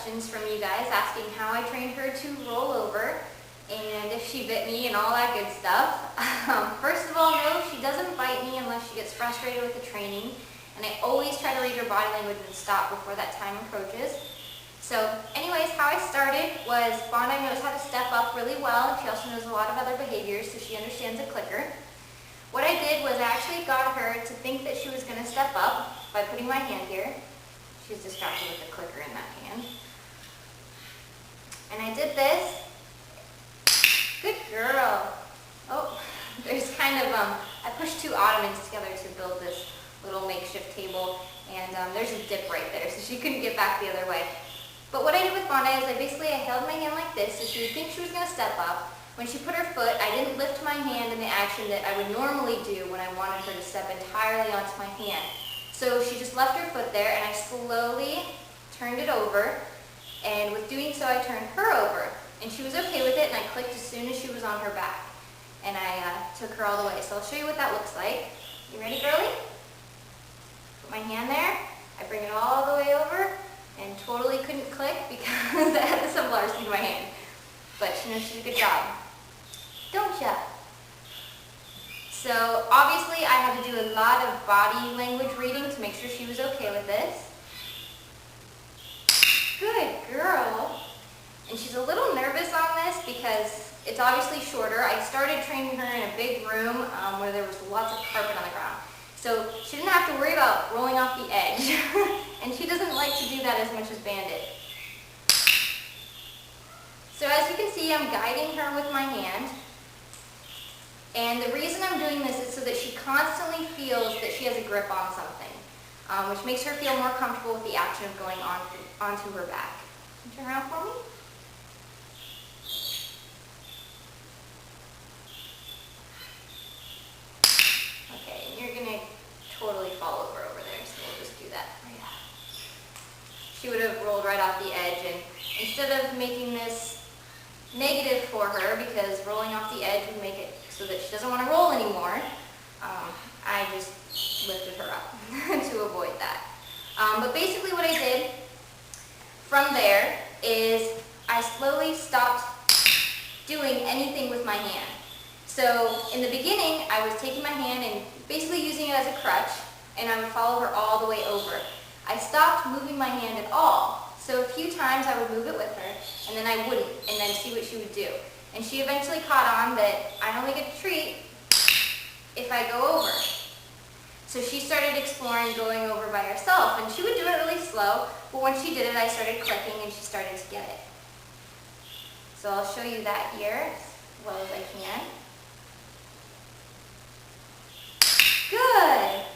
questions from you guys asking how I trained her to roll over and if she bit me and all that good stuff. First of all, no, she doesn't bite me unless she gets frustrated with the training, and I always try to read her body language and stop before that time approaches. So anyways, how I started was Bondi knows how to step up really well, and she also knows a lot of other behaviors, so she understands a clicker. What I did was I actually got her to think that she was going to step up by putting my hand here. She's distracted with the clicker in that hand. And I did this. Good girl. Oh, there's kind of, I pushed two ottomans together to build this little makeshift table, and there's a dip right there, so she couldn't get back the other way. But what I did with Bondi is I held my hand like this, so she would think she was going to step up. When she put her foot, I didn't lift my hand in the action that I would normally do when I wanted her to step entirely onto my hand. So she just left her foot there, and I slowly turned it over, and with doing so, I turned her over. And she was okay with it, and I clicked as soon as she was on her back. And I took her all the way. So I'll show you what that looks like. You ready, girlie? Put my hand there. I bring it all the way over, and totally couldn't click because I had the sunflower seed in my hand. But she knows she did a good job. Don't ya? So obviously I had to do a lot of body language reading to make sure she was okay with this. Good girl. And she's a little nervous on this because it's obviously shorter. I started training her in a big room where there was lots of carpet on the ground. So she didn't have to worry about rolling off the edge. And she doesn't like to do that as much as Bandit. So as you can see, I'm guiding her with my hand. And the reason I'm doing this is so that she constantly feels that she has a grip on something, which makes her feel more comfortable with the action of going onto her back. Can you turn around for me? Okay, and you're going to totally fall over there, so we'll just do that. Yeah. She would have rolled right off the edge, and instead of making this negative for her, because rolling off the edge would make it so that she doesn't want to roll anymore, I just lifted her up to avoid that. But basically what I did from there is I slowly stopped doing anything with my hand. So in the beginning, I was taking my hand and basically using it as a crutch, and I would follow her all the way over. I stopped moving my hand at all. So a few times I would move it with her, and then I wouldn't, and then see what she would do. And she eventually caught on that I only get a treat if I go over. So she started exploring going over by herself, and she would do it really slow, but when she did it, I started clicking, and she started to get it. So I'll show you that here as well as I can. Good!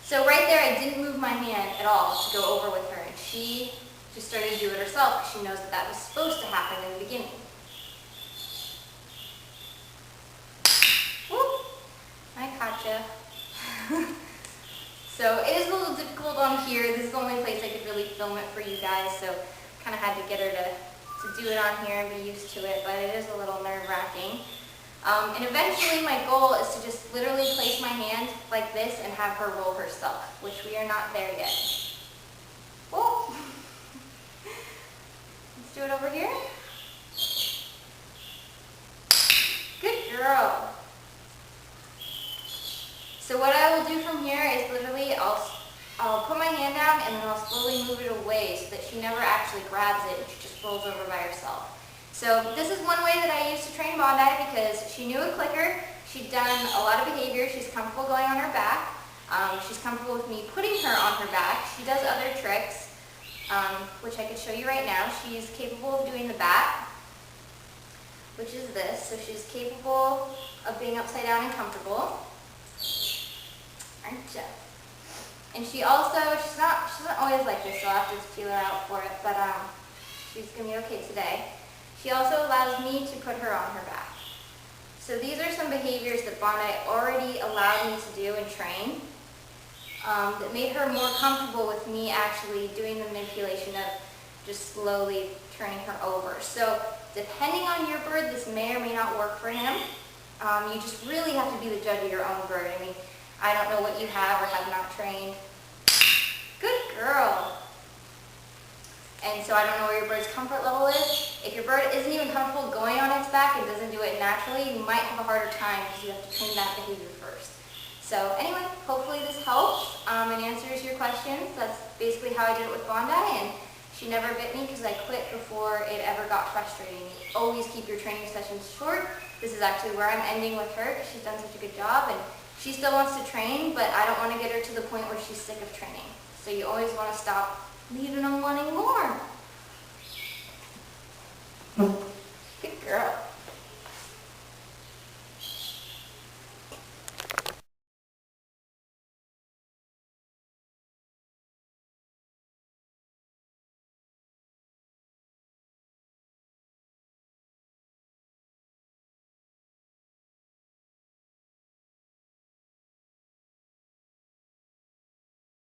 So right there, I didn't move my hand at all to go over with her, and she just started to do it herself because she knows that that was supposed to happen in the beginning. Whoop! I caught ya. So it is a little difficult on here. This is the only place I could really film it for you guys, so kind of had to get her to do it on here and be used to it, but it is a little nerve-wracking. And eventually my goal is to just literally place my hand like this and have her roll herself, which we are not there yet. Whoa! Let's do it over here. Good girl. So what I will do from here is literally I'll put my hand down and then I'll slowly move it away so that she never actually grabs it and she just rolls over by herself. So this is one way that I used to train Bondi because she knew a clicker. She'd done a lot of behavior. She's comfortable going on her back. She's comfortable with me putting her on her back. She does other tricks, which I could show you right now. She's capable of doing the bat, which is this. So she's capable of being upside down and comfortable. Aren't you? And she also, she's not always like this, so I'll have to feel her out for it, but she's going to be okay today. She also allows me to put her on her back. So these are some behaviors that Bondi already allowed me to do and train that made her more comfortable with me actually doing the manipulation of just slowly turning her over. So depending on your bird, this may or may not work for him. You just really have to be the judge of your own bird. I mean, I don't know what you have or have not trained. Good girl. And so I don't know where your bird's comfort level is. If your bird isn't even comfortable going on its back and doesn't do it naturally, you might have a harder time because you have to train that behavior first. So anyway, hopefully this helps and answers your questions. That's basically how I did it with Bondi, and she never bit me because I quit before it ever got frustrating. You always keep your training sessions short. This is actually where I'm ending with her because she's done such a good job, and she still wants to train, but I don't want to get her to the point where she's sick of training. So you always want to stop leaving them wanting more.